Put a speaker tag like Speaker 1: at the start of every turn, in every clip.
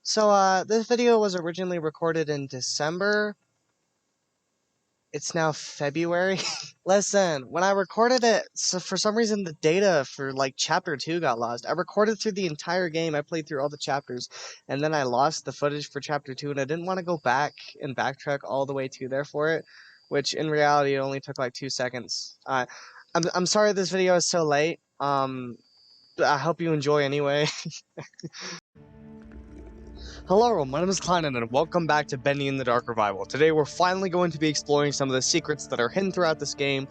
Speaker 1: This video was originally recorded in December. It's now February. Listen, when I recorded it, so for some reason the data for like chapter 2 got lost. I recorded through the entire game, I played through all the chapters, and then I lost the footage for chapter 2, and I didn't want to go back and backtrack all the way to there for it, which in reality it only took like 2 seconds. I'm sorry this video is so late. But I hope you enjoy anyway. Hello everyone, my name is Kleinen and welcome back to Bendy in the Dark Revival. Today we're finally going to be exploring some of the secrets that are hidden throughout this game.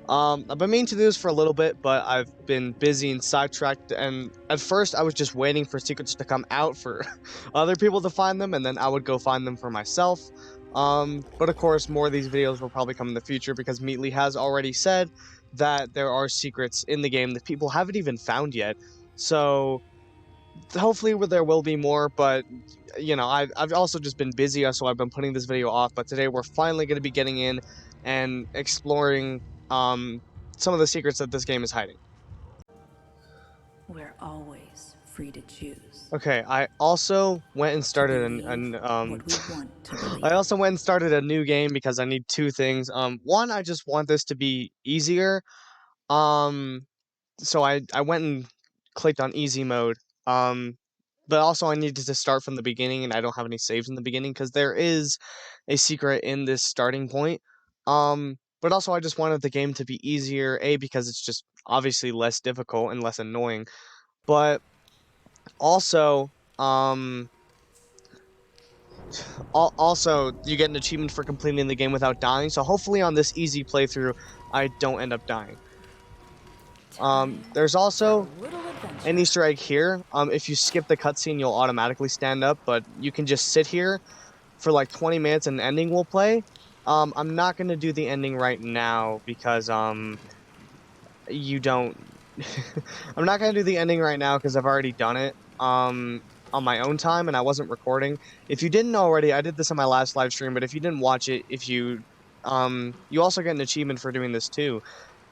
Speaker 1: I've been meaning to do this for a little bit, but I've been busy and sidetracked, and at first I was just waiting for secrets to come out for other people to find them, and then I would go find them for myself. But of course more of these videos will probably come in the future because Meatly has already said that there are secrets in the game that people haven't even found yet. So hopefully there will be more, but you know, I've also just been busy, so I've been putting this video off. But today we're finally going to be getting in and exploring some of the secrets that this game is hiding.
Speaker 2: We're always free to choose.
Speaker 1: Okay, I also went and started I also went and started a new game because I need two things. One, I just want this to be easier. So I went and clicked on easy mode. But also I needed to start from the beginning, and I don't have any saves in the beginning because there is a secret in this starting point. But also I just wanted the game to be easier, because it's just obviously less difficult and less annoying. But also, also you get an achievement for completing the game without dying. So hopefully on this easy playthrough, I don't end up dying. There's also an Easter egg here. If you skip the cutscene, you'll automatically stand up, but you can just sit here for like 20 minutes and the ending will play. I'm not going to do the ending right now because, you don't... I'm not going to do the ending right now because I've already done it, on my own time, and I wasn't recording. If you didn't know already, I did this on my last live stream, but if you didn't watch it, you also get an achievement for doing this too.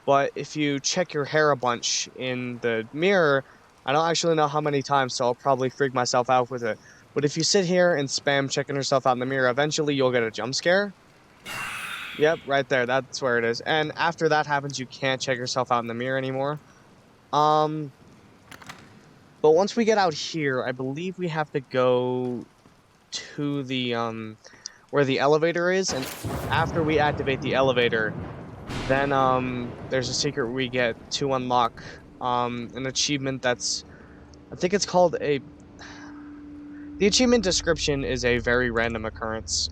Speaker 1: But if you check your hair a bunch in the mirror, I don't actually know how many times, so I'll probably freak myself out with it. But if you sit here and spam checking yourself out in the mirror, eventually you'll get a jump scare. Yep, right there, that's where it is. And after that happens, you can't check yourself out in the mirror anymore. But once we get out here, I believe we have to go to the, where the elevator is, and after we activate the elevator, then, there's a secret we get to unlock, an achievement that's, I think it's called the achievement description is a very random occurrence.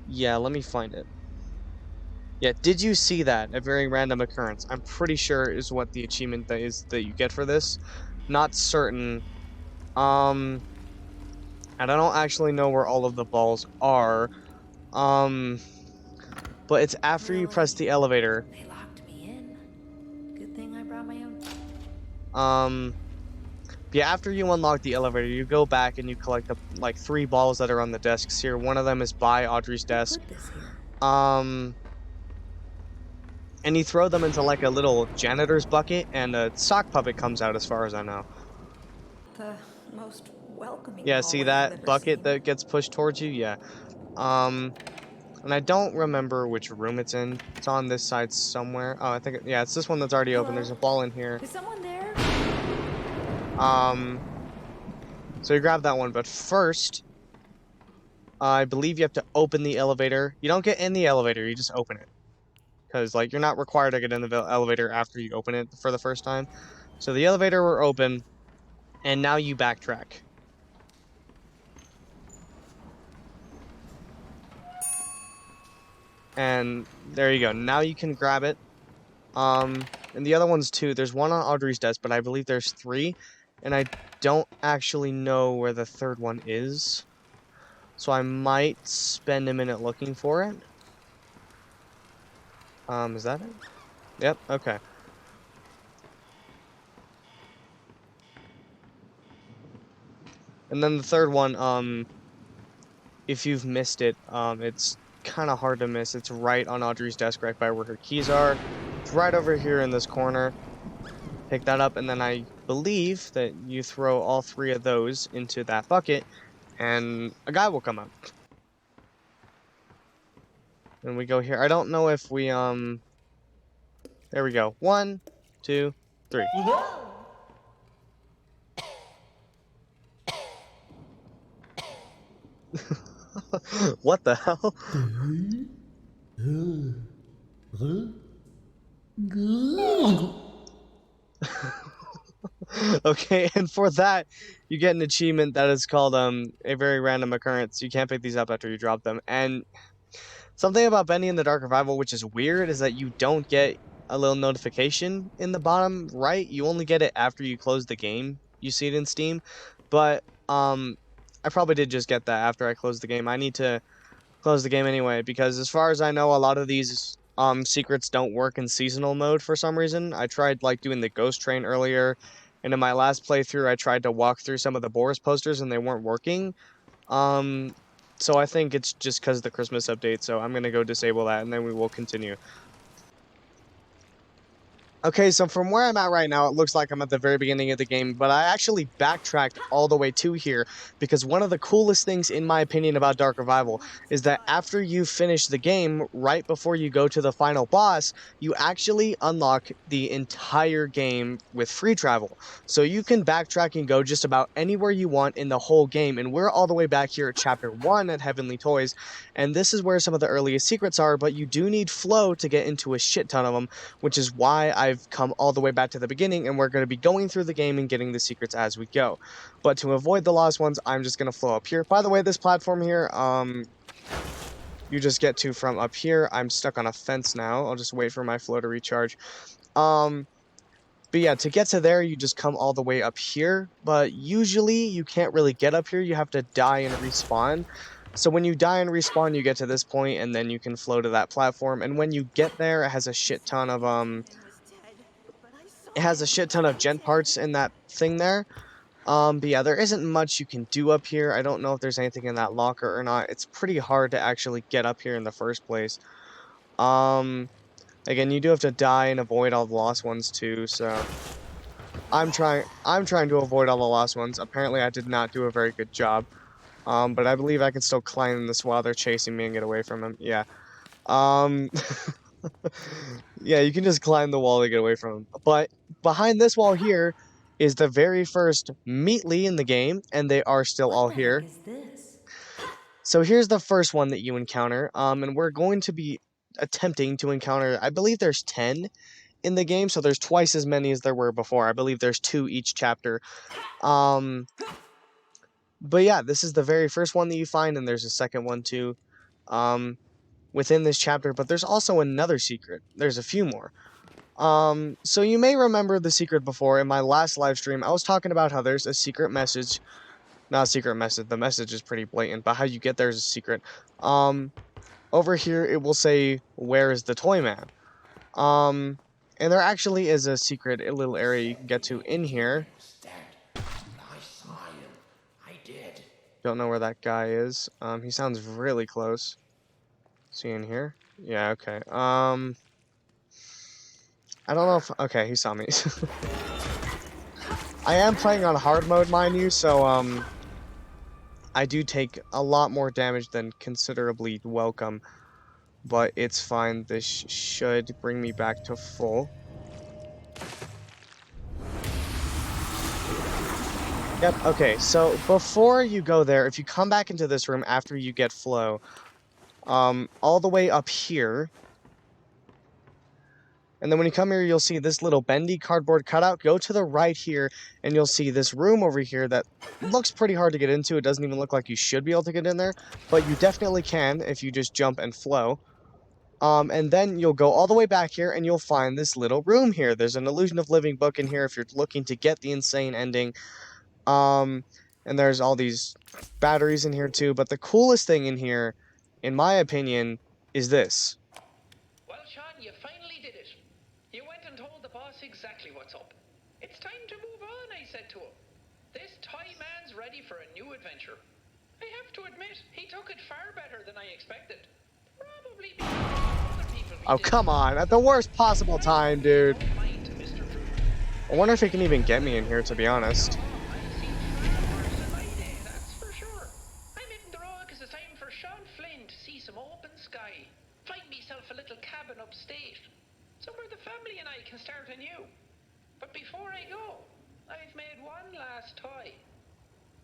Speaker 1: Yeah, let me find it. Yeah, did you see that? A very random occurrence. I'm pretty sure is what the achievement that you get for this. Not certain. And I don't actually know where all of the balls are. But it's after you press the elevator.
Speaker 2: They locked me in. Good thing I brought my own.
Speaker 1: Yeah, after you unlock the elevator, you go back and you collect the, like, 3 balls that are on the desks here. One of them is by Audrey's desk. And you throw them into, like, a little janitor's bucket, and a sock puppet comes out, as far as I know.
Speaker 2: The most welcoming.
Speaker 1: Yeah, see that bucket that gets pushed towards you? Yeah. And I don't remember which room it's in. It's on this side somewhere. Oh, I think, yeah, it's this one that's already open. There's a ball in here.
Speaker 2: Is someone there?
Speaker 1: So you grab that one, but first, I believe you have to open the elevator. You don't get in the elevator, you just open it. Because, like, you're not required to get in the elevator after you open it for the first time. So the elevator were open, and now you backtrack. And there you go. Now you can grab it. And the other ones too. There's one on Audrey's desk, but I believe there's 3. And I don't actually know where the third one is. So I might spend a minute looking for it. Is that it? Yep, okay. And then the third one, if you've missed it, it's kind of hard to miss. It's right on Audrey's desk, right by where her keys are. It's right over here in this corner. Pick that up, and then I believe that you throw all 3 of those into that bucket, and a guy will come up. And we go here. I don't know if we, there we go. 1, 2, 3. What the hell? Okay, and for that, you get an achievement that is called a very random occurrence. You can't pick these up after you drop them. And something about Bendy and the Dark Revival, which is weird, is that you don't get a little notification in the bottom right. You only get it after you close the game. You see it in Steam. But I probably did just get that after I closed the game. I need to close the game anyway, because as far as I know, a lot of these secrets don't work in seasonal mode for some reason. I tried like doing the ghost train earlier, and in my last playthrough I tried to walk through some of the Boris posters and they weren't working. Um so I think it's just because of the Christmas update, so I'm gonna go disable that and then we will continue. Okay, so from where I'm at right now, it looks like I'm at the very beginning of the game, but I actually backtracked all the way to here because one of the coolest things, in my opinion, about Dark Revival is that after you finish the game, right before you go to the final boss, you actually unlock the entire game with free travel. So you can backtrack and go just about anywhere you want in the whole game, and we're all the way back here at Chapter 1 at Heavenly Toys, and this is where some of the earliest secrets are, but you do need flow to get into a shit ton of them, which is why I've come all the way back to the beginning, and we're going to be going through the game and getting the secrets as we go. But to avoid the lost ones, I'm just going to flow up here. By the way, this platform here, you just get to from up here. I'm stuck on a fence now. I'll just wait for my flow to recharge. But yeah, to get to there, you just come all the way up here. But usually, you can't really get up here. You have to die and respawn. So when you die and respawn, you get to this point, and then you can flow to that platform. And when you get there, it has a shit ton of gen parts in that thing there. But yeah, there isn't much you can do up here. I don't know if there's anything in that locker or not. It's pretty hard to actually get up here in the first place. Again, you do have to die and avoid all the lost ones too, so I'm trying to avoid all the lost ones. Apparently I did not do a very good job. But I believe I can still climb this while they're chasing me and get away from them. Yeah. Yeah, you can just climb the wall to get away from them. But behind this wall here is the very first Meatly in the game, and they are still all here.
Speaker 2: What the heck is this?
Speaker 1: So here's the first one that you encounter, and we're going to be attempting to encounter, I believe there's 10 in the game, so there's twice as many as there were before. I believe there's 2 each chapter. But yeah, this is the very first one that you find, and there's a second one too, within this chapter, but there's also another secret. There's a few more. So you may remember the secret before. In my last live stream, I was talking about how there's a secret message. Not a secret message, the message is pretty blatant, but how you get there is a secret. Over here, it will say, "Where is the toy man?" And there actually is a secret, a little area you can get to in here. Don't know where that guy is. He sounds really close. Is he in here? Yeah, okay. I don't know if... Okay, he saw me. I am playing on hard mode, mind you, so, I do take a lot more damage than considerably welcome. But it's fine. This should bring me back to full. Yep, okay, so before you go there, if you come back into this room after you get flow, all the way up here, and then when you come here, you'll see this little Bendy cardboard cutout. Go to the right here, and you'll see this room over here that looks pretty hard to get into. It doesn't even look like you should be able to get in there, but you definitely can if you just jump and flow. And then you'll go all the way back here, and you'll find this little room here. There's an Illusion of Living book in here if you're looking to get the insane ending. And there's all these batteries in here too, but the coolest thing in here, in my opinion, is this.
Speaker 3: Well, Sean, you finally did it. You went and told the boss exactly what's up. It's time to move on, I said to him. This toy man's ready for a new adventure. I have to admit, he took it far better than I expected. Probably because other people
Speaker 1: Oh, come on, at the worst possible time, dude. I wonder if he can even get me in here, to be honest.
Speaker 3: That's for sure. I'm hitting the road because it's time for Sean Flynn to see some open sky. Find myself a little cabin upstate, somewhere the family and I can start anew. But before I go, I've made one last toy.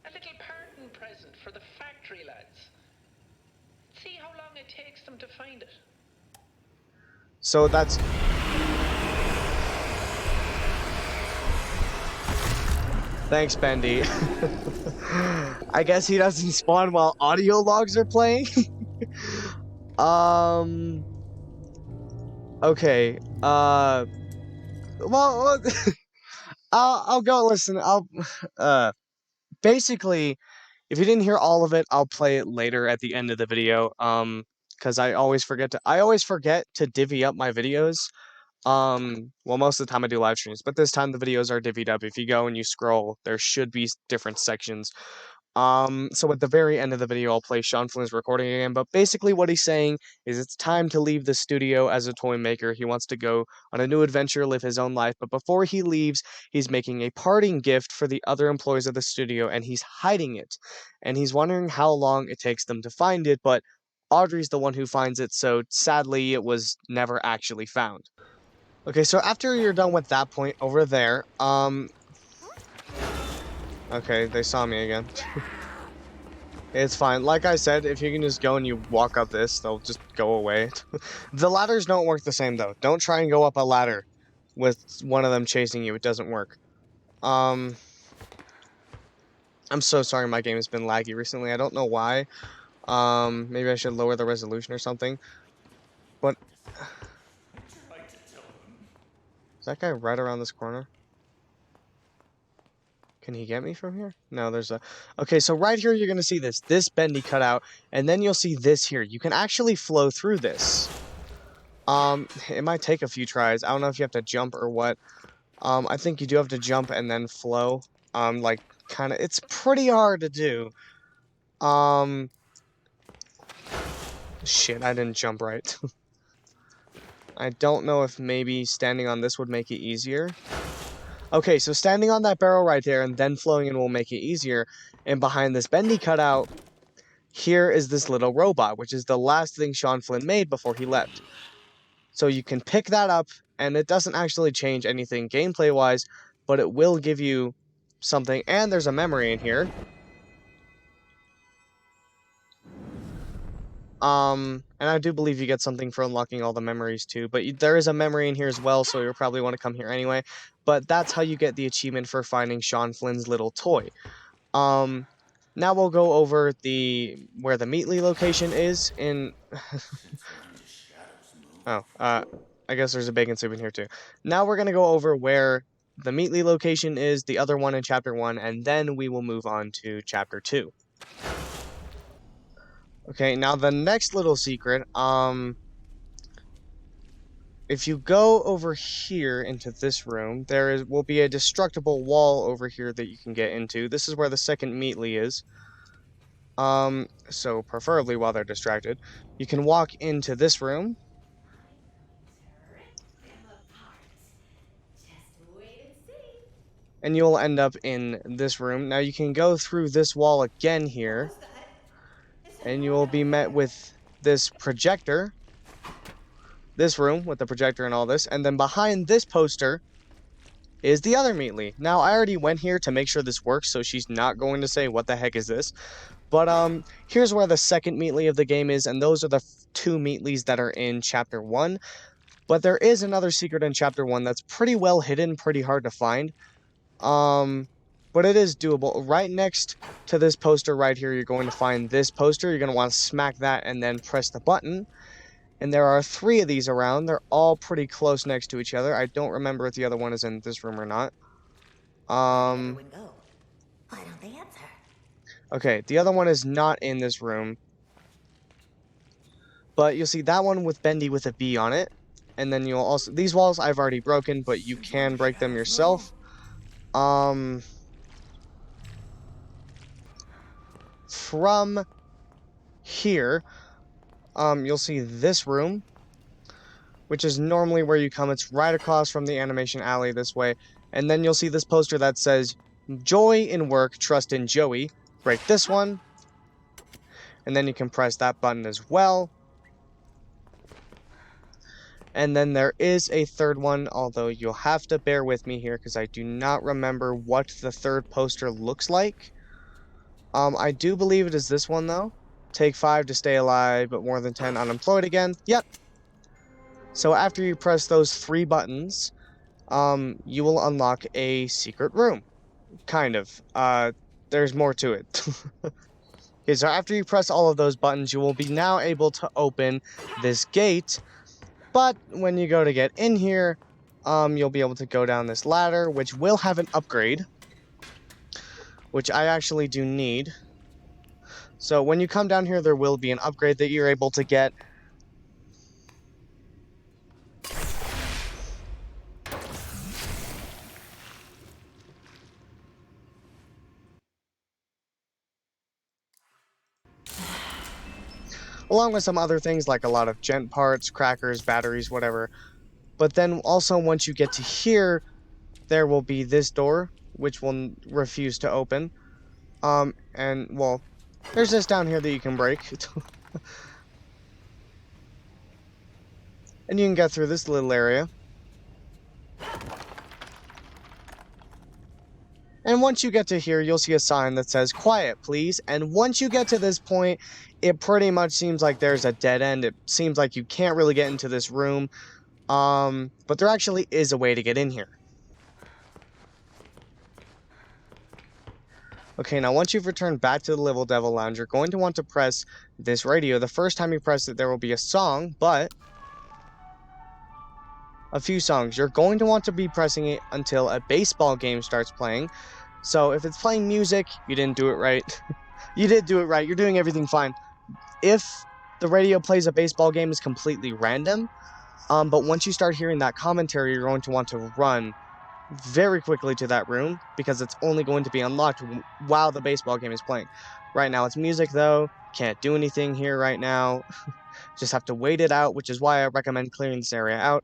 Speaker 3: A little parting present for the factory lads. See how long it takes them to find it.
Speaker 1: So that's... Thanks, Bendy. I guess he doesn't spawn while audio logs are playing. Okay. Well, I'll go listen. Basically, if you didn't hear all of it, I'll play it later at the end of the video. Because I always forget to divvy up my videos. Well, most of the time I do live streams, but this time the videos are divvied up. If you go and you scroll, there should be different sections. So at the very end of the video, I'll play Sean Flynn's recording again, but basically what he's saying is it's time to leave the studio as a toy maker. He wants to go on a new adventure, live his own life, but before he leaves, he's making a parting gift for the other employees of the studio, and he's hiding it. And he's wondering how long it takes them to find it, but Audrey's the one who finds it, so sadly it was never actually found. Okay, so after you're done with that point over there, okay, they saw me again. It's fine. Like I said, if you can just go and you walk up this, they'll just go away. The ladders don't work the same, though. Don't try and go up a ladder with one of them chasing you. It doesn't work. I'm so sorry my game has been laggy recently. I don't know why. Maybe I should lower the resolution or something. But... Is that guy right around this corner? Can he get me from here? No, there's a... Okay, so right here you're going to see this bendy cutout, and then you'll see this here. You can actually flow through this. It might take a few tries. I don't know if you have to jump or what. I think you do have to jump and then flow. Like, kind of... It's pretty hard to do. Shit, I didn't jump right. I don't know if maybe standing on this would make it easier. Okay, so standing on that barrel right there and then flowing in will make it easier. And behind this bendy cutout, here is this little robot, which is the last thing Sean Flynn made before he left. So you can pick that up, and it doesn't actually change anything gameplay-wise, but it will give you something. And there's a memory in here. And I do believe you get something for unlocking all the memories too, but there is a memory in here as well, so you'll probably want to come here anyway. But that's how you get the achievement for finding Sean Flynn's little toy. Now we'll go over where the Meatly location is in... Oh, I guess there's a bacon soup in here too. Now we're gonna go over where the Meatly location is, the other one in Chapter 1, and then we will move on to Chapter 2. Okay, now the next little secret, if you go over here into this room, will be a destructible wall over here that you can get into. This is where the second Meatly is. So preferably while they're distracted. You can walk into this room. And you'll end up in this room. Now you can go through this wall again here. And you will be met with this projector. This room with the projector and all this. And then behind this poster is the other Meatly. Now, I already went here to make sure this works, so she's not going to say, what the heck is this? But, here's where the second Meatly of the game is, and those are the two Meatlys that are in Chapter 1. But there is another secret in Chapter 1 that's pretty well hidden, pretty hard to find. But it is doable. Right next to this poster right here, you're going to find this poster. You're going to want to smack that and then press the button. And there are 3 of these around. They're all pretty close next to each other. I don't remember if the other one is in this room or not.
Speaker 2: Why don't they answer?
Speaker 1: Okay, the other one is not in this room. But you'll see that one with Bendy with a B on it. And then you'll also... These walls I've already broken, but you can break them yourself. From here, you'll see this room, which is normally where you come. It's right across from the animation alley this way. And then you'll see this poster that says, Joy in work, trust in Joey. Break this one. And then you can press that button as well. And then there is a third one, although you'll have to bear with me here because I do not remember what the third poster looks like. I do believe it is this one, though. Take 5 to stay alive, but more than 10 unemployed again. Yep. So after you press those 3 buttons, you will unlock a secret room. Kind of. There's more to it. Okay, so after you press all of those buttons, you will be now able to open this gate. But when you go to get in here, you'll be able to go down this ladder, which will have an upgrade, which I actually do need. So when you come down here, there will be an upgrade that you're able to get. Along with some other things like a lot of gent parts, crackers, batteries, whatever. But then also once you get to here, there will be this door, which will refuse to open. And, well, there's this down here that you can break. And you can get through this little area. And once you get to here, you'll see a sign that says, quiet, please. And once you get to this point, it pretty much seems like there's a dead end. It seems like you can't really get into this room. But there actually is a way to get in here. Okay, now once you've returned back to the Little Devil Lounge, you're going to want to press this radio. The first time you press it, there will be a song, but a few songs. You're going to want to be pressing it until a baseball game starts playing. So if it's playing music, you didn't do it right. You did do it right. You're doing everything fine. If the radio plays a baseball game, it's completely random. But once you start hearing that commentary, you're going to want to run very quickly to that room because it's only going to be unlocked while the baseball game is playing. Right now it's music though. Can't do anything here right now. Just have to wait it out, which is why I recommend clearing this area out.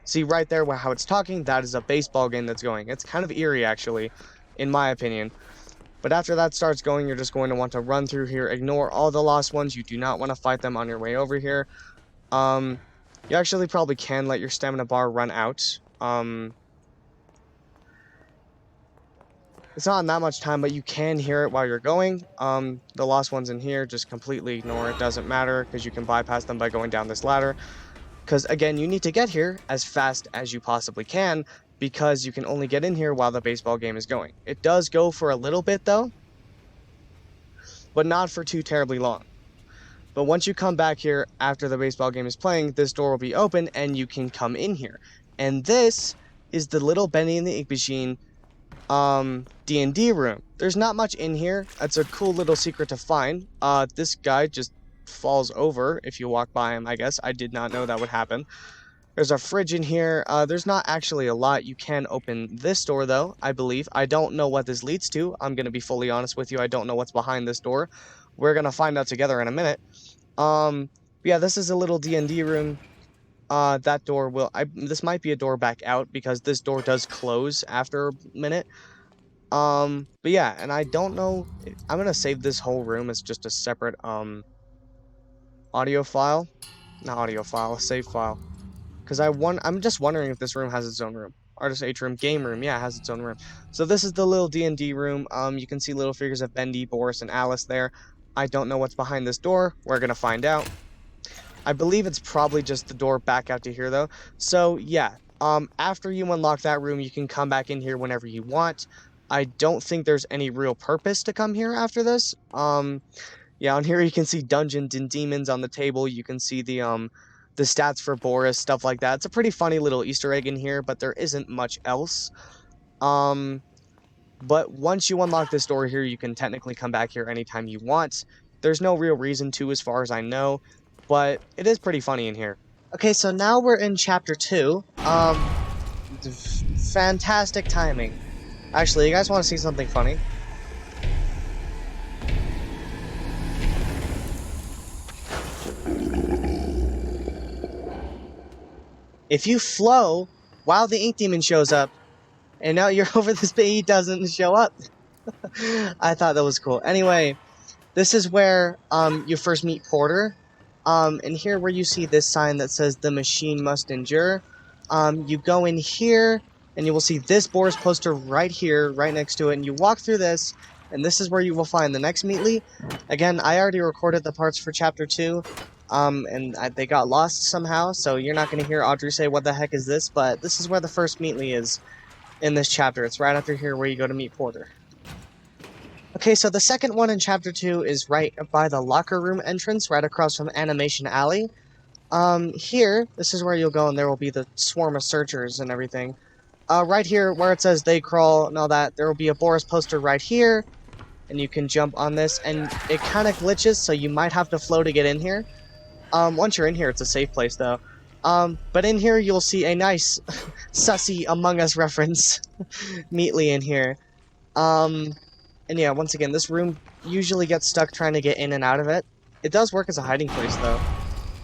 Speaker 1: See right there how it's talking, that is a baseball game that's going. It's kind of eerie actually, in my opinion. But after that starts going, you're just going to want to run through here, ignore all the lost ones. You do not want to fight them on your way over here. You actually probably can let your stamina bar run out. It's not that much time, but you can hear it while you're going. The lost ones in here, just completely ignore it. Doesn't matter, because you can bypass them by going down this ladder. Because, again, you need to get here as fast as you possibly can, because you can only get in here while the baseball game is going. It does go for a little bit, though, but not for too terribly long. But once you come back here after the baseball game is playing, this door will be open, and you can come in here. And this is the little Bendy and the Ink Machine D&D room. There's not much in here. It's a cool little secret to find. This guy just falls over if you walk by him, I guess. I did not know that would happen. There's a fridge in here. There's not actually a lot. You can open this door, though, I believe. I don't know what this leads to. I'm going to be fully honest with you. I don't know what's behind this door. We're going to find out together in a minute. Yeah, this is a little D&D room. That door will... this might be a door back out, because this door does close after a minute. But yeah, and I don't know... I'm gonna save this whole room as just a separate, audio file. Not audio file, a save file. Because I'm just wondering if this room has its own room. Artist atrium, game room, yeah, it has its own room. So this is the little D&D room. You can see little figures of Bendy, Boris, and Alice there. I don't know what's behind this door. We're gonna find out. I believe it's probably just the door back out to here, though. So, yeah. After you unlock that room, you can come back in here whenever you want. I don't think there's any real purpose to come here after this. Yeah, on here you can see Dungeons and Demons on the table. You can see the stats for Boris, stuff like that. It's a pretty funny little Easter egg in here, but there isn't much else. But once you unlock this door here, you can technically come back here anytime you want. There's no real reason to, as far as I know, but it is pretty funny in here. Okay, so now we're in Chapter 2. Fantastic timing. Actually, you guys want to see something funny? If you flow Wow, the ink demon shows up. And now you're over this, but he doesn't show up. I thought that was cool. Anyway, this is where you first meet Porter. And here where you see this sign that says the machine must endure. You go in here and you will see this Boris poster right here, right next to it, and you walk through this, and this is where you will find the next Meatly. Again, I already recorded the parts for chapter 2. They got lost somehow, so you're not going to hear Audrey say, "What the heck is this?" But this is where the first Meatly is in this chapter. It's right after here where you go to meet Porter. Okay, so the second one in chapter 2 is right by the locker room entrance, right across from Animation Alley. Here, this is where you'll go, and there will be the swarm of searchers and everything. Right here, where it says they crawl and all that, there will be a Boris poster right here, and you can jump on this, and it kind of glitches, so you might have to flow to get in here. Once you're in here, it's a safe place, though. But in here, you'll see a nice, sussy Among Us reference, neatly in here. And yeah, once again, this room usually gets stuck trying to get in and out of it. It does work as a hiding place, though.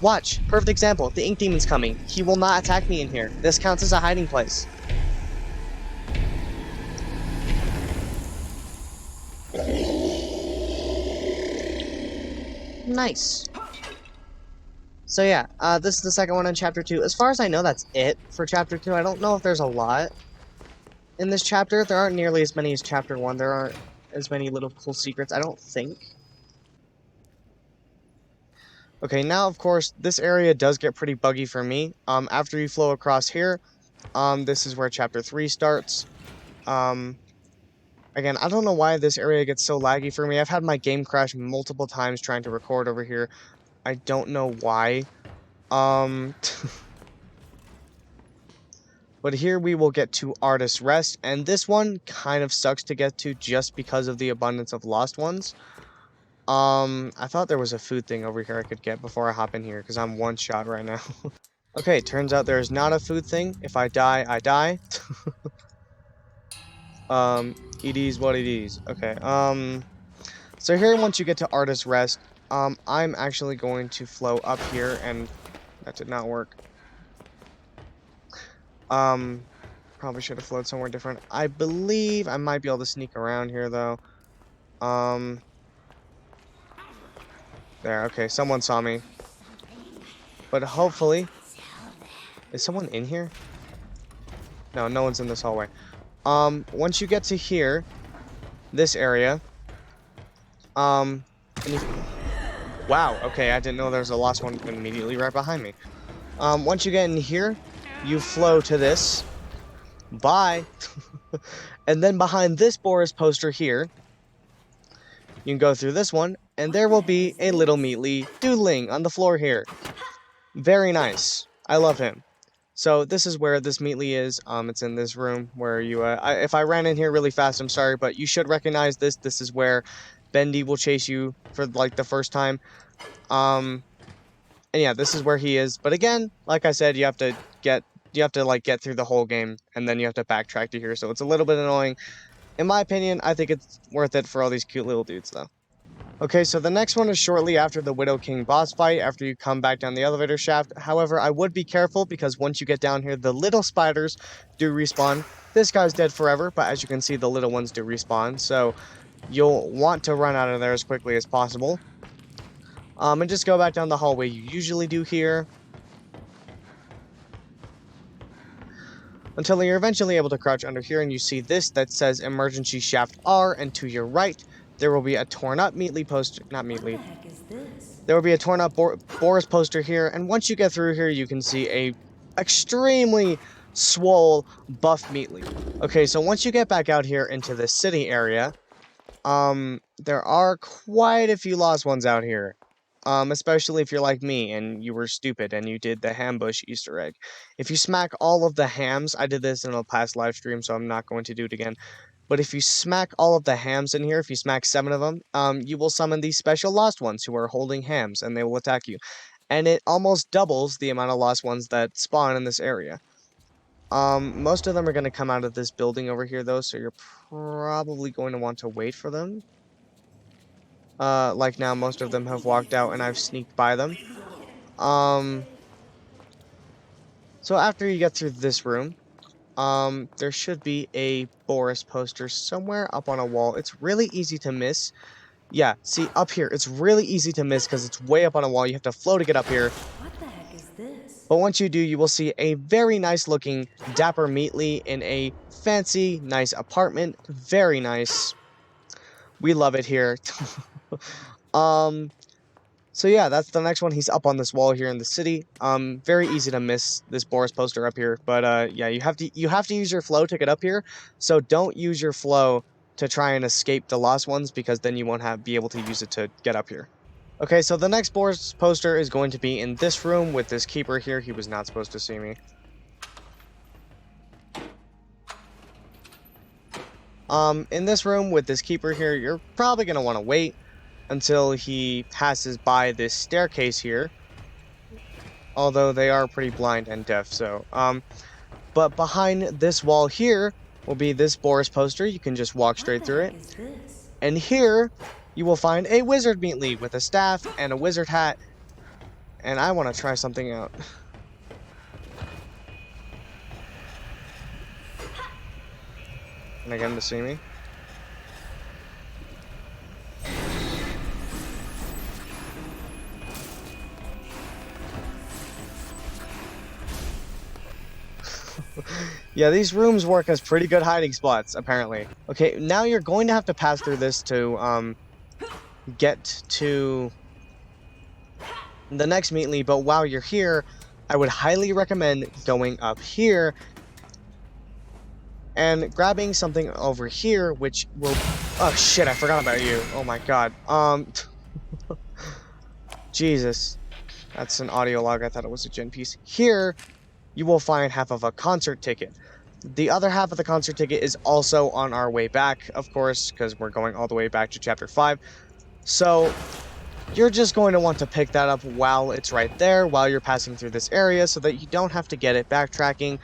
Speaker 1: Watch, perfect example, the ink demon's coming. He will not attack me in here. This counts as a hiding place. Nice. So yeah, this is the second one in chapter 2. As far as I know, that's it for chapter 2. I don't know if there's a lot in this chapter. There aren't nearly as many as chapter 1. There aren't as many little cool secrets, I don't think. Okay, now of course, this area does get pretty buggy for me. After you flow across here, this is where chapter 3 starts. Again, I don't know why this area gets so laggy for me. I've had my game crash multiple times trying to record over here. I don't know why. But here we will get to Artist's Rest, and this one kind of sucks to get to just because of the abundance of lost ones. I thought there was a food thing over here I could get before I hop in here, because I'm one shot right now. Okay, turns out there's not a food thing. If I die, I die. It is what it is. Okay, so here once you get to Artist's Rest, I'm actually going to flow up here, and that did not work. Probably should have flowed somewhere different. I believe I might be able to sneak around here, though. There, okay, someone saw me. But hopefully... Is someone in here? No, no one's in this hallway. Once you get to here, this area, and you... Wow, okay, I didn't know there was a lost one immediately right behind me. Once you get in here, you flow to this. Bye! And then behind this Boris poster here, you can go through this one, and there will be a little Meatly doodling on the floor here. Very nice. I love him. So this is where this Meatly is. It's in this room where you, if I ran in here really fast, I'm sorry, but you should recognize this. This is where Bendy will chase you for, like, the first time. And yeah, this is where he is. But again, like I said, you have to get through the whole game, and then you have to backtrack to here, so it's a little bit annoying. In my opinion, I think it's worth it for all these cute little dudes, though. Okay, so the next one is shortly after the Widow King boss fight, after you come back down the elevator shaft. However, I would be careful, because once you get down here, the little spiders do respawn. This guy's dead forever, but as you can see, the little ones do respawn, so you'll want to run out of there as quickly as possible. And just go back down the hallway you usually do here, until you're eventually able to crouch under here, and you see this that says Emergency Shaft R, and to your right, there will be a torn up Meatly poster, not Meatly.
Speaker 2: What the heck is this?
Speaker 1: There will be a torn up Boris poster here, and once you get through here, you can see a extremely swole buff Meatly. Okay, so once you get back out here into the city area, there are quite a few lost ones out here. Especially if you're like me and you were stupid and you did the Hambush Easter egg. If you smack all of the hams, I did this in a past live stream, so I'm not going to do it again. But if you smack all of the hams in here, if you smack 7 of them, you will summon these special lost ones who are holding hams, and they will attack you. And it almost doubles the amount of lost ones that spawn in this area. Most of them are going to come out of this building over here, though, so you're probably going to want to wait for them. Like now, most of them have walked out, and I've sneaked by them. So after you get through this room, there should be a Boris poster somewhere up on a wall. It's really easy to miss. Yeah, see, up here, it's really easy to miss because it's way up on a wall. You have to flow to get up here.
Speaker 2: What the heck is this?
Speaker 1: But once you do, you will see a very nice looking Dapper Meatly in a fancy, nice apartment. Very nice. We love it here. So yeah, that's the next one. He's up on this wall here in the city. Very easy to miss this Boris poster up here. But yeah, you have to use your flow to get up here. So don't use your flow to try and escape the lost ones, because then you won't be able to use it to get up here. Okay, so the next Boris poster is going to be in this room with this keeper here. He was not supposed to see me. In this room with this keeper here, you're probably going to want to wait until he passes by this staircase here. Although they are pretty blind and deaf, so, but behind this wall here will be this Boris poster. You can just walk straight through it.
Speaker 2: What the heck is this?
Speaker 1: And here, you will find a wizard Meatly with a staff and a wizard hat. And I want to try something out. Can I get him to see me? Yeah, these rooms work as pretty good hiding spots, apparently. Okay, now you're going to have to pass through this to, get to the next Meatly, but while you're here, I would highly recommend going up here and grabbing something over here, which will... Oh, shit, I forgot about you. Oh, my God. Jesus. That's an audio log. I thought it was a gen piece. Here, you will find half of a concert ticket. The other half of the concert ticket is also on our way back, of course, because we're going all the way back to Chapter 5. So, you're just going to want to pick that up while it's right there, while you're passing through this area, so that you don't have to get it backtracking.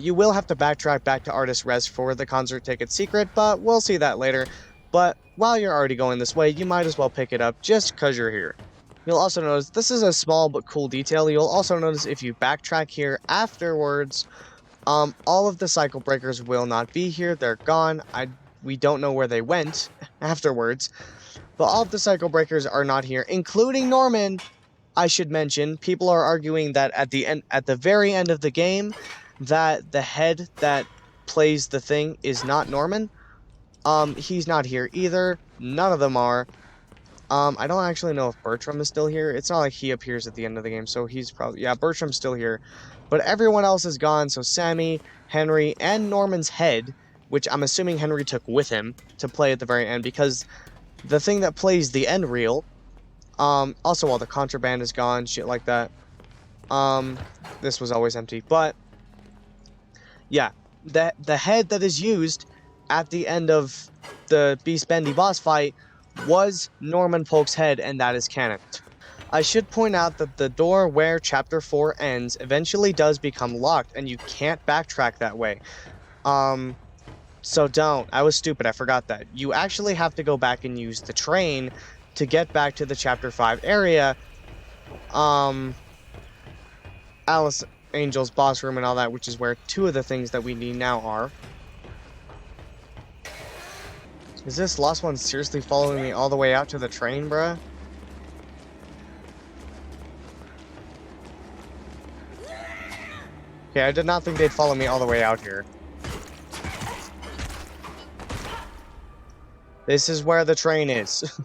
Speaker 1: You will have to backtrack back to Artist Res for the concert ticket secret, but we'll see that later. But while you're already going this way, you might as well pick it up just because you're here. You'll also notice, this is a small but cool detail, you'll also notice if you backtrack here afterwards, all of the cycle breakers will not be here. They're gone. We don't know where they went afterwards. But all of the cycle breakers are not here, including Norman. I should mention, people are arguing that at the very end of the game, that the head that plays the thing is not Norman. He's not here either. None of them are. I don't actually know if Bertram is still here. It's not like he appears at the end of the game, so he's probably... Yeah, Bertram's still here. But everyone else is gone, so Sammy, Henry, and Norman's head, which I'm assuming Henry took with him to play at the very end, because the thing that plays the end reel, also all the contraband is gone, shit like that. This was always empty, but yeah, the head that is used at the end of the Beast Bendy boss fight was Norman Polk's head, and that is canon. I should point out that the door where Chapter 4 ends eventually does become locked, and you can't backtrack that way. So don't. I was stupid, I forgot that. You actually have to go back and use the train to get back to the Chapter 5 area. Alice Angel's boss room and all that, which is where two of the things that we need now are. Is this lost one seriously following me all the way out to the train, bruh? Okay, I did not think they'd follow me all the way out here. This is where the train is.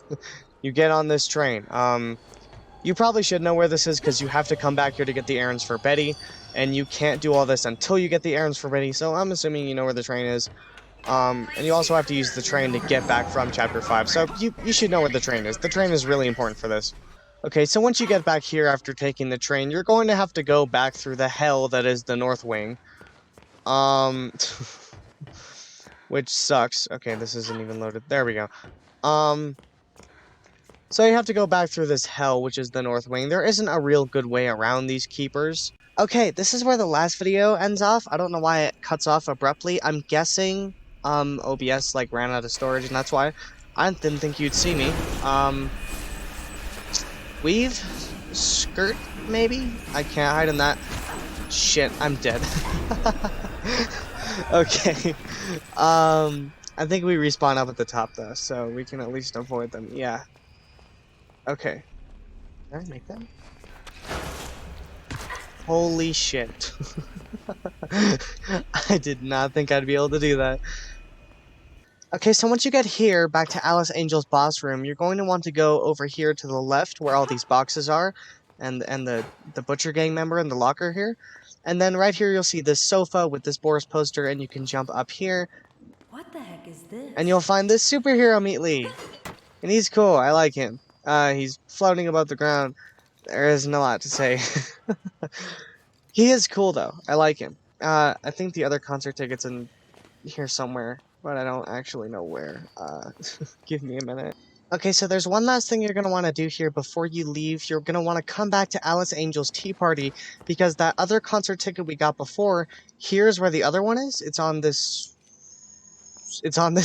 Speaker 1: You get on this train. You probably should know where this is because you have to come back here to get the errands for Betty, and you can't do all this until you get the errands for Betty, so I'm assuming you know where the train is. And you also have to use the train to get back from Chapter 5, so you should know where the train is. The train is really important for this. Okay, so once you get back here after taking the train, you're going to have to go back through the hell that is the North Wing. Which sucks. Okay, this isn't even loaded. There we go. So you have to go back through this hell, which is the North Wing. There isn't a real good way around these keepers. Okay, this is where the last video ends off. I don't know why it cuts off abruptly. I'm guessing, OBS, like, ran out of storage, and that's why. I didn't think you'd see me. Weave? Skirt, maybe? I can't hide in that. Shit, I'm dead. Okay. I think we respawn up at the top though, so we can at least avoid them. Yeah. Okay. Can I make that? Holy shit. I did not think I'd be able to do that. Okay, so once you get here, back to Alice Angel's boss room, you're going to want to go over here to the left where all these boxes are, and the Butcher Gang member in the locker here. And then right here you'll see this sofa with this Boris poster, and you can jump up here,
Speaker 2: What the heck is this?
Speaker 1: and you'll find this superhero Meatly. And he's cool, I like him. He's floating above the ground. There isn't a lot to say. He is cool though, I like him. I think the other concert ticket's in here somewhere, but I don't actually know where. Give me a minute. Okay, so there's one last thing you're going to want to do here before you leave. You're going to want to come back to Alice Angel's Tea Party, because that other concert ticket we got before, here's where the other one is. It's on this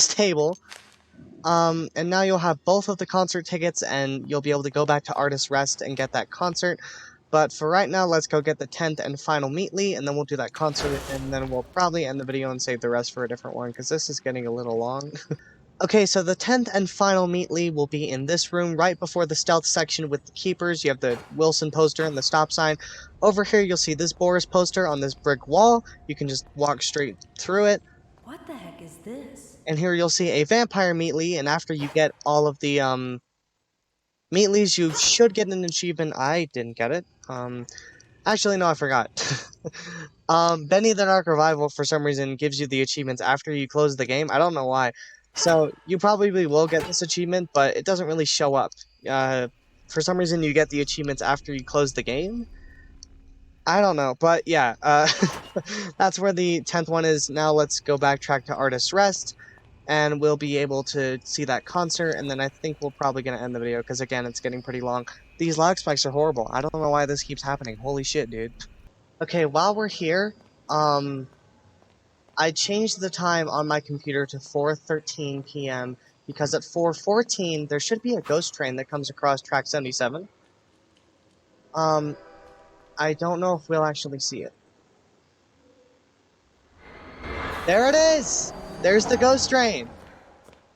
Speaker 1: table. And now you'll have both of the concert tickets, and you'll be able to go back to Artist Rest and get that concert. But for right now, let's go get the 10th and final Meatly, and then we'll do that concert, and then we'll probably end the video and save the rest for a different one, because this is getting a little long. Okay, so the 10th and final Meatly will be in this room, right before the stealth section with the keepers. You have the Wilson poster and the stop sign. Over here, you'll see this Boris poster on this brick wall. You can just walk straight through it.
Speaker 2: What the heck is this?
Speaker 1: And here you'll see a vampire Meatly, and after you get all of the, Meatlies, you should get an achievement. I didn't get it. Actually, no, I forgot. Bendy the Dark Revival, for some reason, gives you the achievements after you close the game. I don't know why. So, you probably will get this achievement, but it doesn't really show up. For some reason, you get the achievements after you close the game. I don't know, but yeah, that's where the 10th one is. Now let's go backtrack to Artist Rest, and we'll be able to see that concert, and then I think we're probably going to end the video, because again, it's getting pretty long. These lag spikes are horrible. I don't know why this keeps happening. Holy shit, dude. Okay, while we're here, I changed the time on my computer to 4:13 p.m. because at 4:14 there should be a ghost train that comes across track 77. I don't know if we'll actually see it. There it is! There's the ghost train!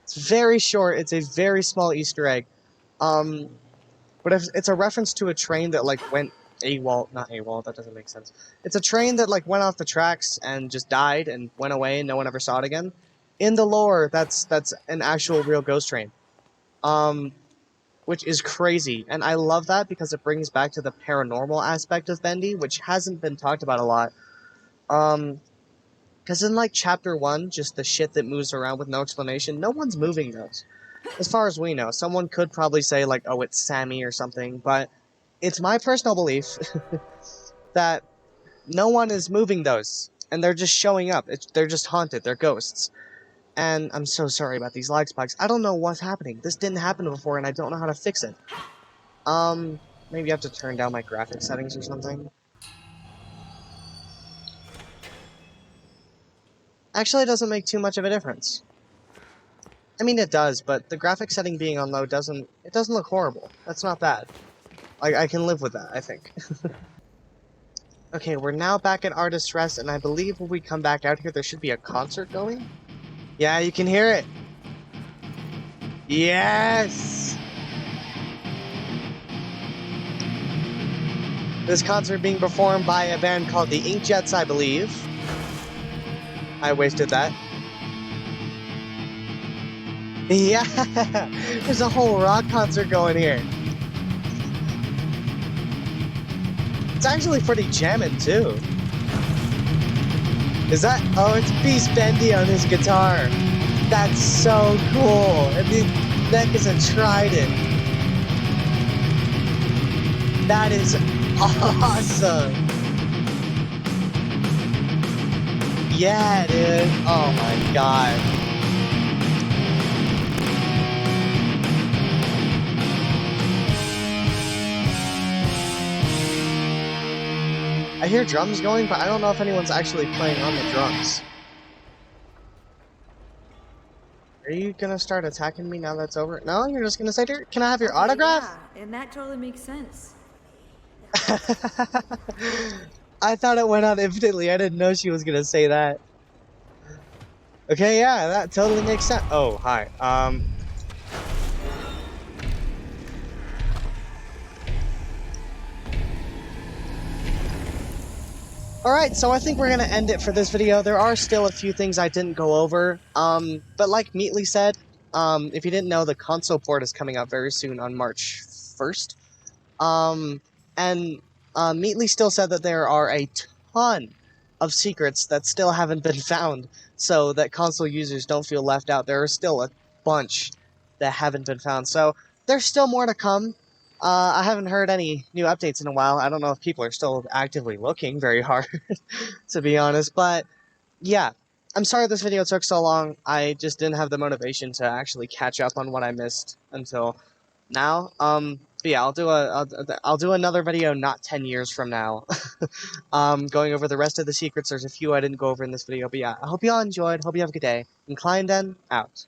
Speaker 1: It's very short, it's a very small Easter egg. But if it's a reference to a train that, like, went AWOL, not AWOL, that doesn't make sense. It's a train that, like, went off the tracks and just died and went away and no one ever saw it again. In the lore, that's an actual real ghost train. Which is crazy, and I love that because it brings back to the paranormal aspect of Bendy, which hasn't been talked about a lot. Because in, like, Chapter 1, just the shit that moves around with no explanation, no one's moving those. As far as we know. Someone could probably say, like, oh, it's Sammy or something, but it's my personal belief that no one is moving those, and they're just showing up. They're just haunted. They're ghosts. And I'm so sorry about these lag spikes. I don't know what's happening. This didn't happen before, and I don't know how to fix it. Maybe I have to turn down my graphics settings or something. Actually, it doesn't make too much of a difference. I mean, it does, but the graphic setting being on low doesn't look horrible. That's not bad. I can live with that, I think. Okay, we're now back at Artist Rest, and I believe when we come back out here, there should be a concert going? Yeah, you can hear it. Yes! This concert being performed by a band called the Inkjets, I believe. I wasted that. Yeah! There's a whole rock concert going here. It's actually pretty jamming, too. Is that? Oh, it's Beast Bendy on his guitar. That's so cool. And the neck is a trident. That is awesome. Yeah, dude. Oh my god. I hear drums going, but I don't know if anyone's actually playing on the drums. Are you gonna start attacking me now that's over? No, you're just gonna say, can I have your autograph?
Speaker 2: Yeah, and that totally makes sense.
Speaker 1: I thought it went on infinitely. I didn't know she was gonna say that. Okay, yeah, that totally makes sense. Oh, hi. Alright, so I think we're gonna end it for this video. There are still a few things I didn't go over. But like Meatly said, if you didn't know, the console port is coming out very soon on March 1st. And Meatly still said that there are a ton of secrets that still haven't been found, so that console users don't feel left out. There are still a bunch that haven't been found, so there's still more to come. I haven't heard any new updates in a while. I don't know if people are still actively looking very hard, to be honest, but yeah. I'm sorry this video took so long. I just didn't have the motivation to actually catch up on what I missed until now. But yeah, I'll do another video not 10 years from now. Going over the rest of the secrets. There's a few I didn't go over in this video, but yeah, I hope you all enjoyed. Hope you have a good day. And Klein Den, out.